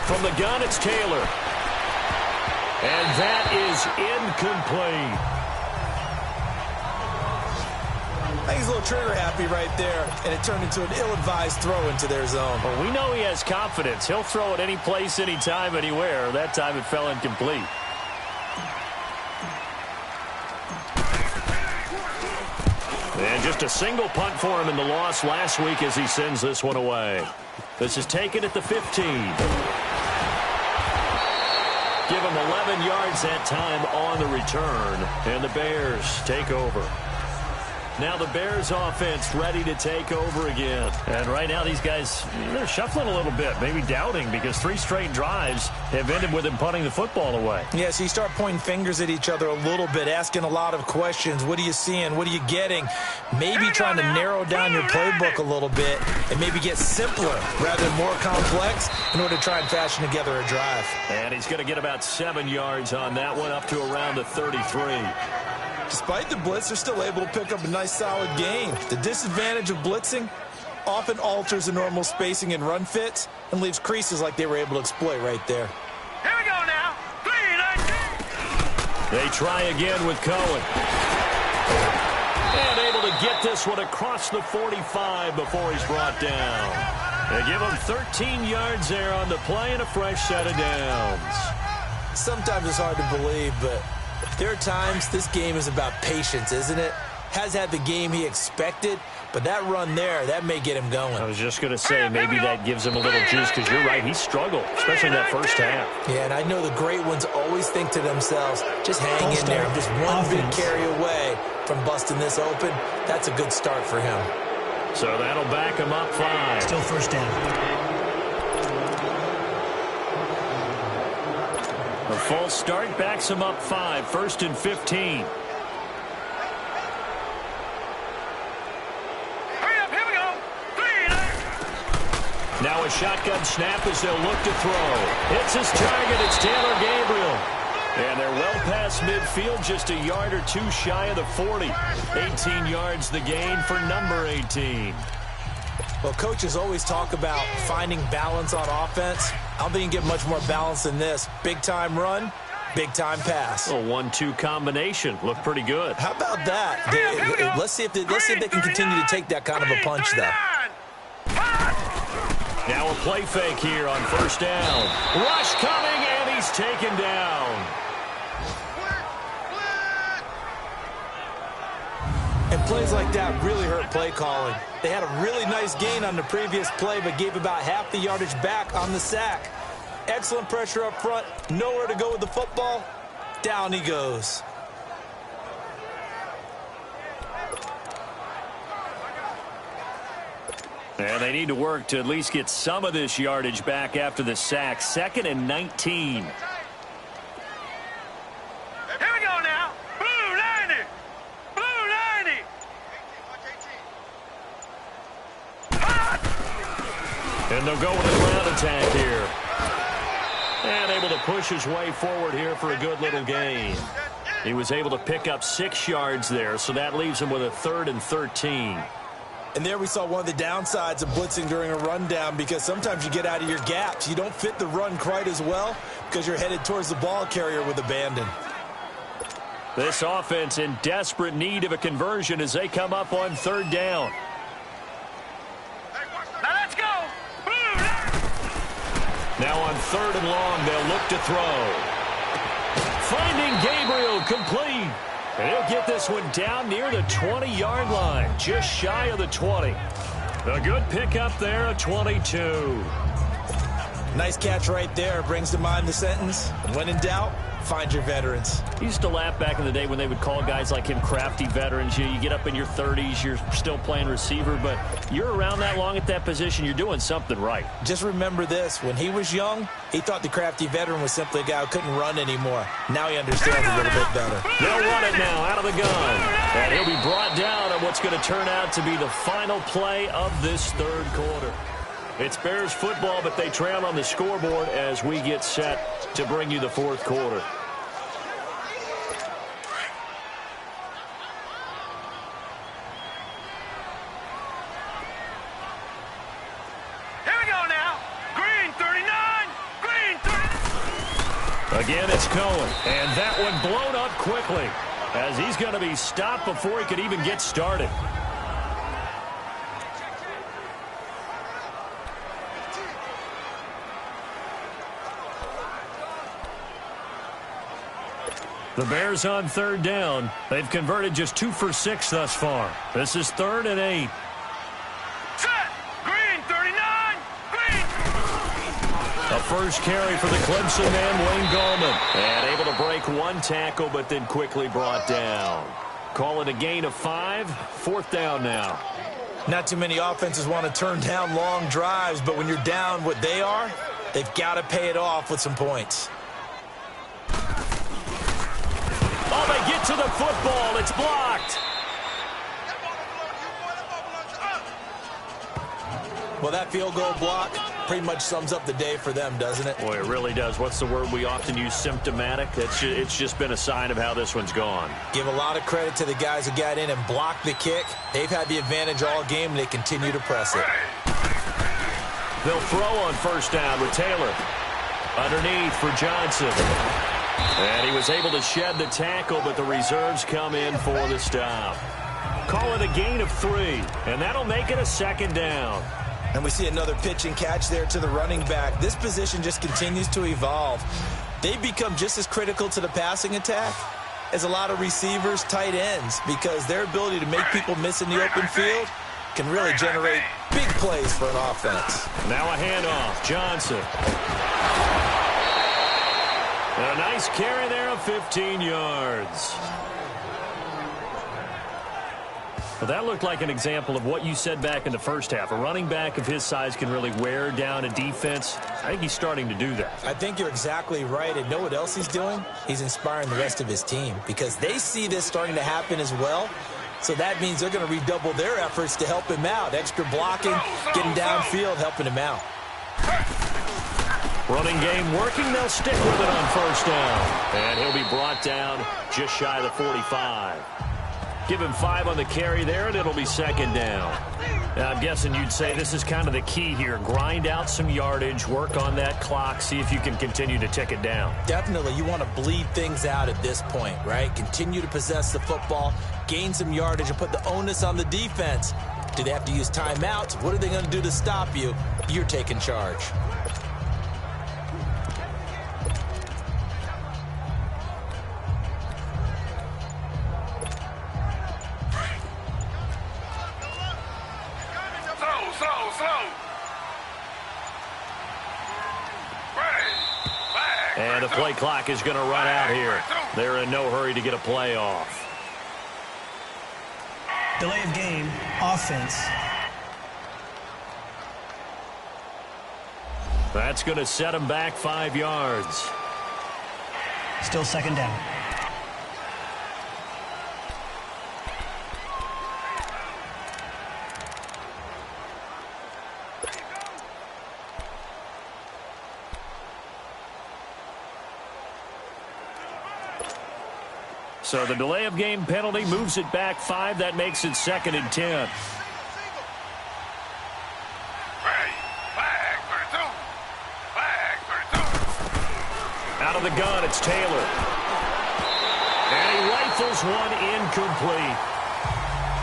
From the gun, it's Taylor. And that is incomplete. I think he's a little trigger happy right there, and it turned into an ill-advised throw into their zone. Well, we know he has confidence. He'll throw it any place, anytime, anywhere. That time it fell incomplete. And just a single punt for him in the loss last week as he sends this one away. This is taken at the 15. Give him 11 yards that time on the return. And the Bears take over. Now the Bears offense ready to take over again. And right now these guys, they're shuffling a little bit, maybe doubting, because 3 straight drives have ended with them punting the football away. Yeah, so you start pointing fingers at each other a little bit, asking a lot of questions. What are you seeing? What are you getting? Maybe trying to narrow down your playbook a little bit and maybe get simpler rather than more complex in order to try and fashion together a drive. And he's going to get about 7 yards on that one, up to around the 33. Despite the blitz, they're still able to pick up a nice, solid gain. The disadvantage of blitzing often alters the normal spacing and run fits and leaves creases like they were able to exploit right there. Here we go now. 3-19. They try again with Cohen. And able to get this one across the 45 before he's brought down. They give him 13 yards there on the play and a fresh set of downs. Sometimes it's hard to believe, but there are times this game is about patience, isn't it? has had the game he expected, but that run there, that may get him going. I was just going to say, maybe that gives him a little juice, because you're right, he struggled, especially in that first half. Yeah, and I know the great ones always think to themselves, just hang in there. I'm just one big carry away from busting this open. That's a good start for him. So that'll back him up 5. Still first down. A false start backs him up 5, 1st and 15. Now a shotgun snap as they'll look to throw. Hits his target. It's Taylor Gabriel. And they're well past midfield, just a yard or two shy of the 40. 18 yards the gain for number 18. Well, coaches always talk about finding balance on offense. I don't think you can get much more balance than this. Big-time run, big-time pass. A 1-2 combination. Looked pretty good. How about that? Let's see if they can continue to take that kind of a punch, though. Now a play fake here on first down. Rush coming, and he's taken down. And plays like that really hurt play calling. They had a really nice gain on the previous play, but gave about half the yardage back on the sack. Excellent pressure up front. Nowhere to go with the football. Down he goes. And they need to work to at least get some of this yardage back after the sack. 2nd and 19. Here we go now. Blue 90. Blue 90. And they'll go with a ground attack here. And able to push his way forward here for a good little gain. He was able to pick up 6 yards there, so that leaves him with a 3rd and 13. And there we saw one of the downsides of blitzing during a rundown, because sometimes you get out of your gaps. You don't fit the run quite as well because you're headed towards the ball carrier with abandon. This offense in desperate need of a conversion as they come up on 3rd down. Now let's go. Now on 3rd and long, they'll look to throw. Finding Gabriel, complete. And he'll get this one down near the 20-yard line, just shy of the 20. A good pickup there, a 22. Nice catch right there. Brings to mind the sentence, when in doubt, find your veterans. He used to laugh back in the day when they would call guys like him crafty veterans. You get up in your 30s, you're still playing receiver, but you're around that long at that position, you're doing something right. Just remember this. When he was young, he thought the crafty veteran was simply a guy who couldn't run anymore. Now he understands a little bit better. They'll run it now out of the gun. And he'll be brought down on what's going to turn out to be the final play of this 3rd quarter. It's Bears football, but they trail on the scoreboard as we get set to bring you the 4th quarter. Here we go now. Green 39. Green 39. Again, it's Cohen. And that one blown up quickly as he's going to be stopped before he could even get started. The Bears on 3rd down. They've converted just 2 for 6 thus far. This is 3rd and 8. Set. Green 39. Green. A first carry for the Clemson man, Wayne Gallman. And able to break 1 tackle, but then quickly brought down. Call it a gain of 5. 4th down now. Not too many offenses want to turn down long drives, but when you're down what they are, they've got to pay it off with some points. Oh, they get to the football. It's blocked. Well, that field goal block pretty much sums up the day for them, doesn't it? Boy, it really does. What's the word we often use? Symptomatic. It's just been a sign of how this one's gone. Give a lot of credit to the guys who got in and blocked the kick. They've had the advantage all game, and they continue to press it. They'll throw on first down with Taylor. Underneath for Johnson. And he was able to shed the tackle, but the reserves come in for the stop. Call it a gain of 3, and that'll make it a 2nd down. And we see another pitch and catch there to the running back. This position just continues to evolve. They become just as critical to the passing attack is a lot of receivers, tight ends, because their ability to make people miss in the open field can really generate big plays for an offense. Now a handoff. Johnson. And a nice carry there of 15 yards. Well, that looked like an example of what you said back in the first half. A running back of his size can really wear down a defense. I think he's starting to do that. I think you're exactly right. And know what else he's doing? He's inspiring the rest of his team because they see this starting to happen as well. So that means they're going to redouble their efforts to help him out. Extra blocking, getting downfield, helping him out. Running game working. They'll stick with it on first down. And he'll be brought down just shy of the 45. Give him 5 on the carry there, and it'll be second down. Now, I'm guessing you'd say this is kind of the key here. Grind out some yardage, work on that clock, see if you can continue to tick it down. Definitely. You want to bleed things out at this point, right? Continue to possess the football, gain some yardage, and put the onus on the defense. Do they have to use timeouts? What are they going to do to stop you? You're taking charge. And the play clock is going to run out here. They're in no hurry to get a play off. Delay of game, offense. That's going to set them back 5 yards. Still second down. So the delay of game penalty moves it back 5. That makes it 2nd and 10. Out of the gun, it's Taylor. And he rifles one incomplete.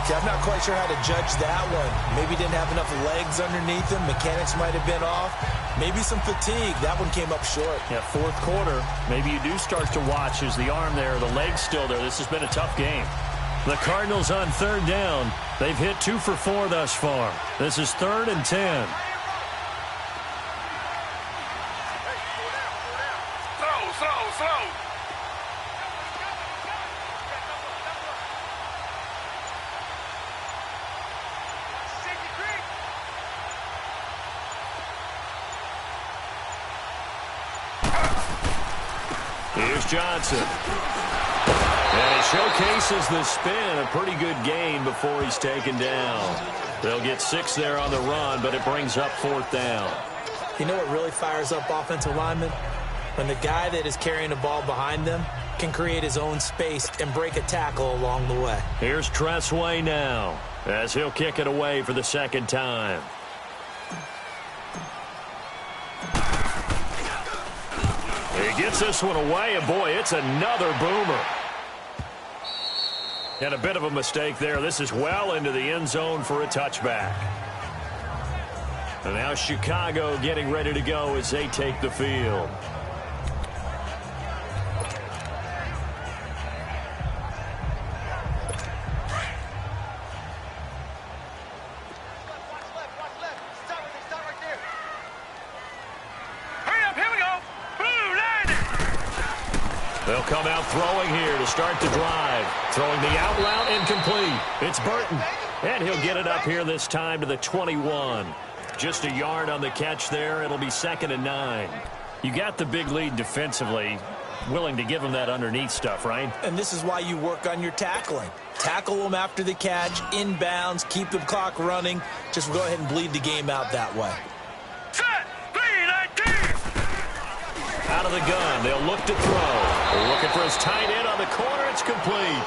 See, I'm not quite sure how to judge that one. Maybe didn't have enough legs underneath him. Mechanics might have been off. Maybe some fatigue. That one came up short. Yeah, fourth quarter. Maybe you do start to watch as the arm there, the leg's still there. This has been a tough game. The Cardinals on third down. They've hit 2 for 4 thus far. This is 3rd and 10. Slow. Here's Johnson. And he showcases the spin. A pretty good gain before he's taken down. They'll get 6 there on the run, but it brings up 4th down. You know what really fires up offensive linemen? When the guy that is carrying the ball behind them can create his own space and break a tackle along the way. Here's Tressway now as he'll kick it away for the 2nd time. He gets this one away, and boy, it's another boomer. And a bit of a mistake there. This is well into the end zone for a touchback. And now Chicago getting ready to go as they take the field. They'll come out throwing here to start the drive. Throwing the out route incomplete. It's Burton. And he'll get it up here this time to the 21. Just a yard on the catch there. It'll be 2nd and 9. You got the big lead defensively. Willing to give them that underneath stuff, right? And this is why you work on your tackling. Tackle them after the catch, inbounds, keep the clock running. Just go ahead and bleed the game out that way. Out of the gun, they'll look to throw. They're looking for his tight end on the corner. It's complete.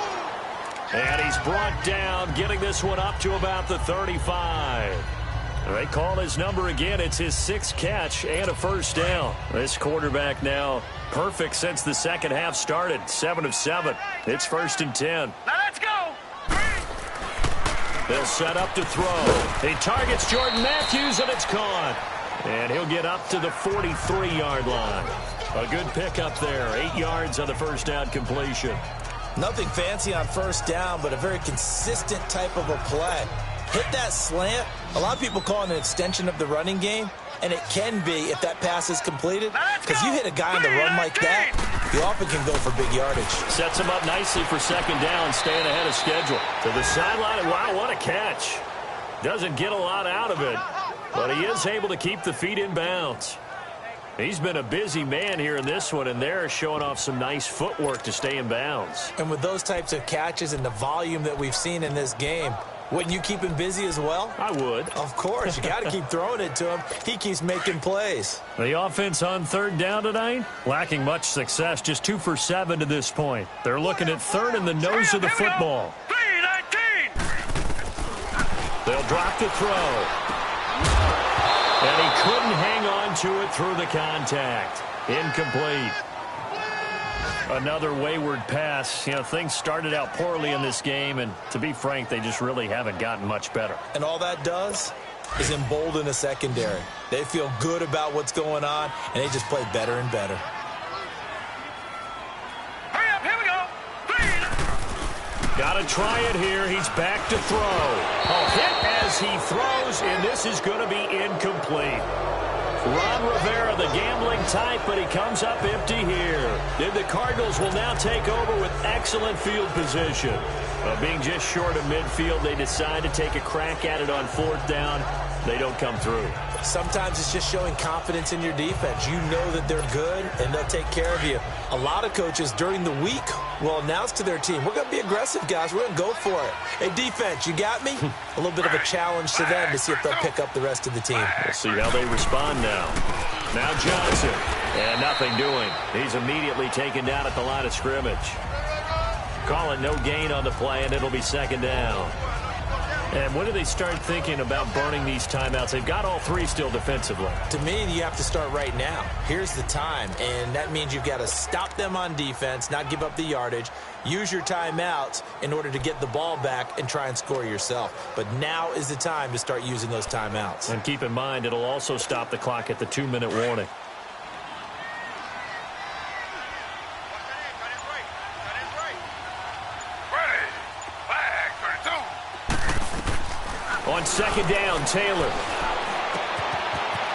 And he's brought down, getting this one up to about the 35. They call his number again. It's his 6th catch and a first down. This quarterback now perfect since the second half started. 7 of 7. It's 1st and 10. Now let's go. They'll set up to throw. He targets Jordan Matthews, and it's caught. And he'll get up to the 43-yard line. A good pickup there. 8 yards on the first down completion. Nothing fancy on first down, but a very consistent type of a play. Hit that slant. A lot of people call it an extension of the running game, and it can be if that pass is completed, because you hit a guy on the run like that, you often can go for big yardage. Sets him up nicely for second down, staying ahead of schedule. To the sideline, and wow, what a catch. Doesn't get a lot out of it, but he is able to keep the feet in bounds. He's been a busy man here in this one, and they're showing off some nice footwork to stay in bounds. And with those types of catches and the volume that we've seen in this game, wouldn't you keep him busy as well? I would. Of course. You got to keep throwing it to him. He keeps making plays. The offense on third down tonight, lacking much success, just 2 for 7 to this point. They're looking at third in the nose of the football. 3-19. They'll drop the throw. And he couldn't hang on to it through the contact. Incomplete. Another wayward pass. You know, things started out poorly in this game, and to be frank, they just really haven't gotten much better. And all that does is embolden the secondary. They feel good about what's going on, and they just play better and better. Hurry up, here we go. Got to try it here. He's back to throw. A hit as he throws, and this is going to be incomplete. Ron Rivera, the gambling type, but he comes up empty here. And the Cardinals will now take over with excellent field position. Being just short of midfield, they decide to take a crack at it on fourth down. They don't come through. Sometimes it's just showing confidence in your defense. You know that they're good, and they'll take care of you. A lot of coaches during the week will announce to their team, we're going to be aggressive, guys. We're going to go for it. Hey, defense, you got me? A little bit of a challenge to them to see if they'll pick up the rest of the team. We'll see how they respond now. Now Johnson. And nothing doing. He's immediately taken down at the line of scrimmage. Call it no gain on the play, and it'll be second down. And when do they start thinking about burning these timeouts? They've got all 3 still defensively. To me, you have to start right now. Here's the time, and that means you've got to stop them on defense, not give up the yardage, use your timeouts in order to get the ball back and try and score yourself. But now is the time to start using those timeouts. And keep in mind, it'll also stop the clock at the 2-minute warning. On second down, Taylor.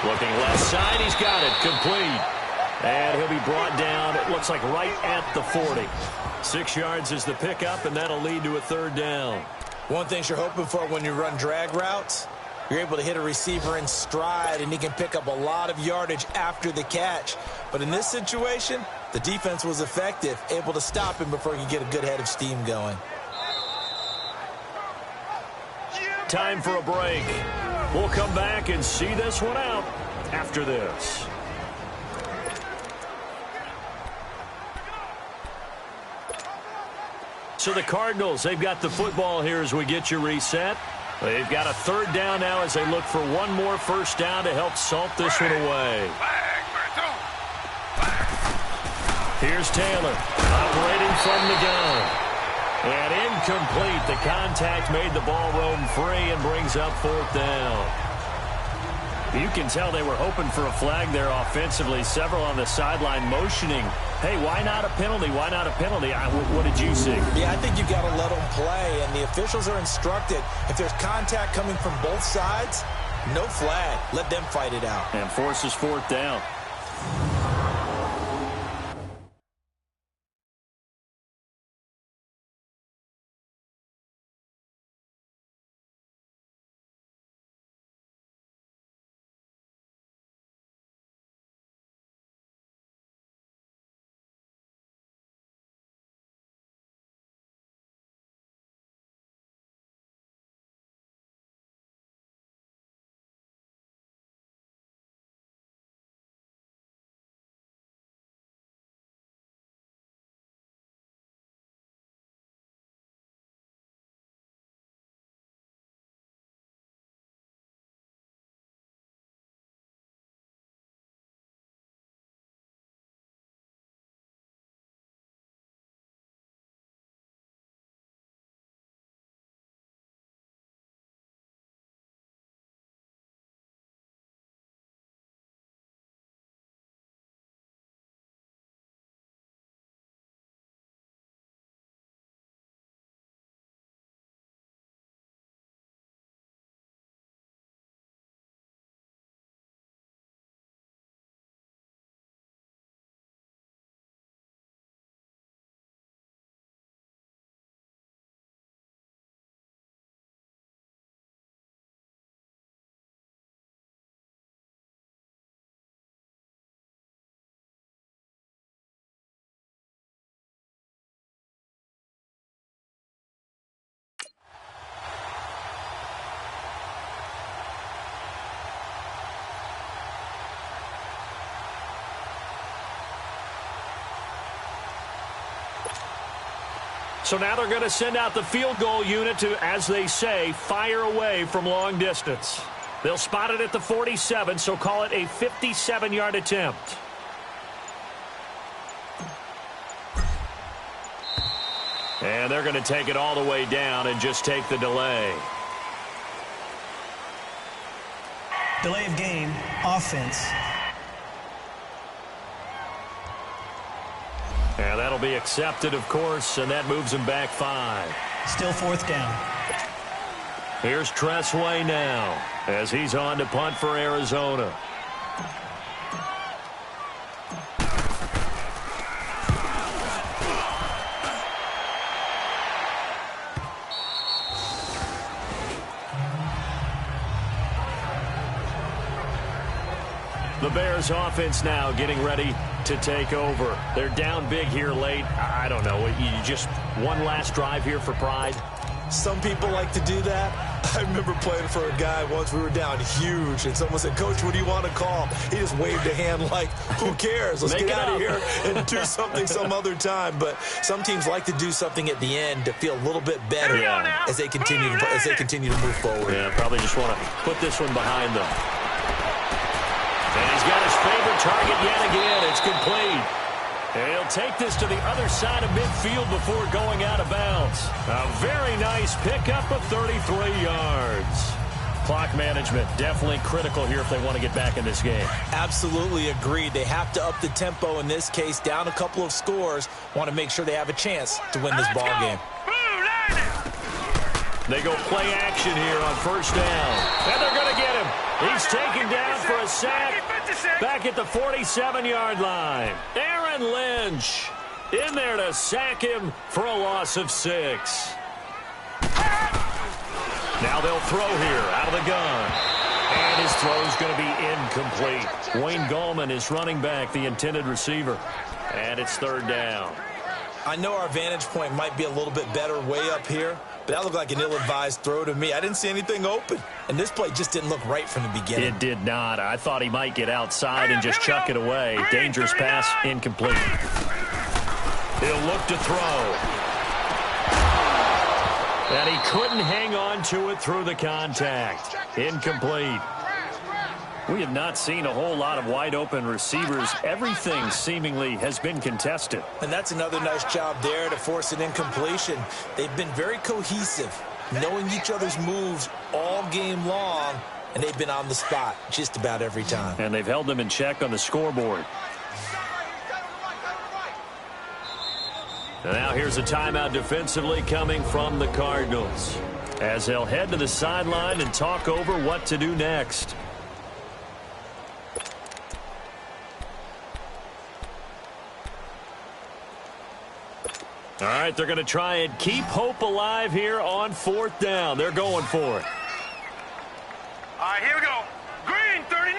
Looking left side, he's got it, complete. And he'll be brought down, it looks like right at the 40. 6 yards is the pickup, and that'll lead to a third down. One thing you're hoping for when you run drag routes, you're able to hit a receiver in stride, and he can pick up a lot of yardage after the catch. But in this situation, the defense was effective, able to stop him before he could get a good head of steam going. Time for a break. We'll come back and see this one out after this. So the Cardinals, they've got the football here as we get you reset. They've got a third down now as they look for one more first down to help salt this one away. Here's Taylor operating from the gun. And incomplete. The contact made the ball roam free and brings up fourth down. You can tell they were hoping for a flag there offensively. Several on the sideline motioning, hey, why not a penalty? Why not a penalty? What did you see? Yeah, I think you've got to let them play, and the officials are instructed. If there's contact coming from both sides, no flag. Let them fight it out. And forces fourth down. So now they're going to send out the field goal unit to, as they say, fire away from long distance. They'll spot it at the 47, so call it a 57-yard attempt. And they're going to take it all the way down and just take the delay. Delay of game, offense. And that'll be accepted, of course, and that moves him back 5. Still 4th down. Here's Tressway now as he's on to punt for Arizona. The Bears offense now getting ready to take over. They're down big here late. I don't know. You just one last drive here for pride. Some people like to do that. I remember playing for a guy once. We were down huge, and someone said, "Coach, what do you want to call?" He just waved a hand like, "Who cares? Let's get out of here and do something some other time." But some teams like to do something at the end to feel a little bit better as they continue to move forward. Yeah, probably just want to put this one behind them. And he's got his favorite target yet again. It's complete. And he'll take this to the other side of midfield before going out of bounds. A very nice pickup of 33 yards. Clock management definitely critical here if they want to get back in this game. Absolutely agreed. They have to up the tempo in this case, down a couple of scores. Want to make sure they have a chance to win this ball game. They go play action here on first down. And they're going to get him. He's taken down for a sack back at the 47-yard line. Aaron Lynch in there to sack him for a loss of 6. Now they'll throw here out of the gun. And his throw's going to be incomplete. Wayne Gallman is running back, the intended receiver. And it's 3rd down. I know our vantage point might be a little bit better way up here, but that looked like an ill-advised throw to me. I didn't see anything open, and this play just didn't look right from the beginning. It did not. I thought he might get outside and just chuck it away. Dangerous pass, incomplete. He'll look to throw. And he couldn't hang on to it through the contact. Incomplete. We have not seen a whole lot of wide-open receivers. Everything seemingly has been contested. And that's another nice job there to force an incompletion. They've been very cohesive, knowing each other's moves all game long, and they've been on the spot just about every time. And they've held them in check on the scoreboard. And now here's a timeout defensively coming from the Cardinals, as they'll head to the sideline and talk over what to do next. All right, they're going to try and keep hope alive here on 4th down. They're going for it. All right, here we go. Green, 39.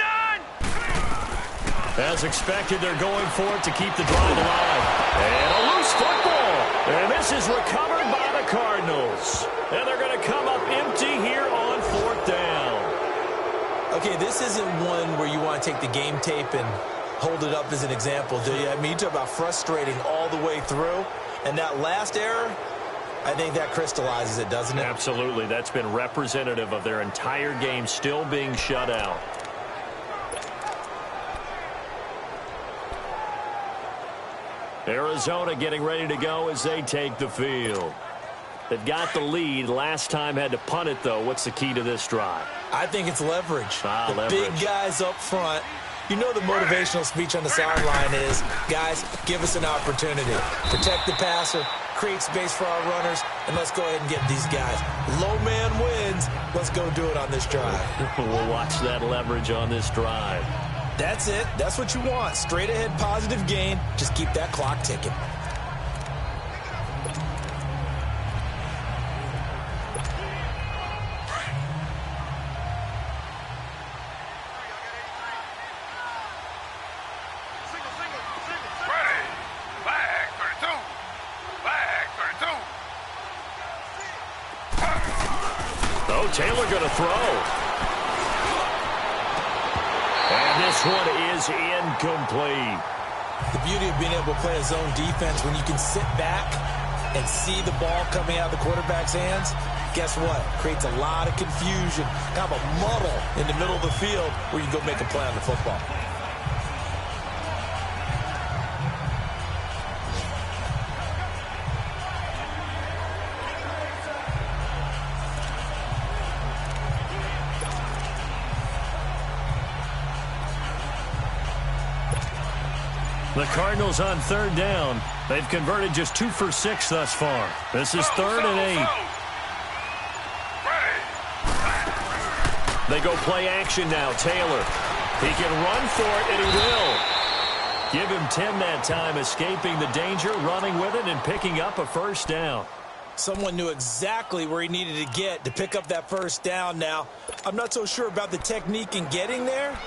As expected, they're going for it to keep the drive alive. And a loose football. And this is recovered by the Cardinals. And they're going to come up empty here on 4th down. Okay, this isn't one where you want to take the game tape and hold it up as an example, do you? I mean, you talk about frustrating all the way through. And that last error, I think that crystallizes it, doesn't it? Absolutely. That's been representative of their entire game still being shut out. Arizona getting ready to go as they take the field. They've got the lead. Last time had to punt it, though. What's the key to this drive? I think it's leverage. The leverage. Big guys up front. You know the motivational speech on the sideline is, guys, give us an opportunity. Protect the passer, create space for our runners, and let's go ahead and get these guys. Low man wins. Let's go do it on this drive. We'll watch that leverage on this drive. That's it. That's what you want. Straight ahead positive gain. Just keep that clock ticking. Taylor going to throw. And this one is incomplete. The beauty of being able to play a zone defense when you can sit back and see the ball coming out of the quarterback's hands, guess what? Creates a lot of confusion, kind of a muddle in the middle of the field where you can go make a play on the football. The Cardinals on third down. They've converted just 2 for 6 thus far. This is 3rd and 8. They go play action now. Taylor. He can run for it, and he will. Give him 10 that time, escaping the danger, running with it, and picking up a first down. Someone knew exactly where he needed to get to pick up that first down now. I'm not so sure about the technique in getting there,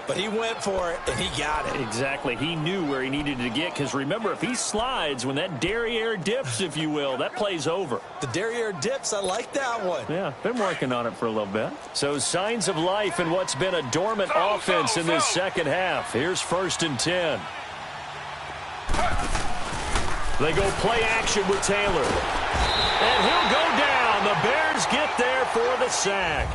but he went for it, and he got it. Exactly. He knew where he needed to get, because remember, if he slides, when that derriere dips, if you will, that play's over. The derriere dips, I like that one. Yeah, been working on it for a little bit. So signs of life in what's been a dormant offense in this second half. Here's 1st and 10. They go play action with Taylor. And he'll go down. The Bears get there for the sack.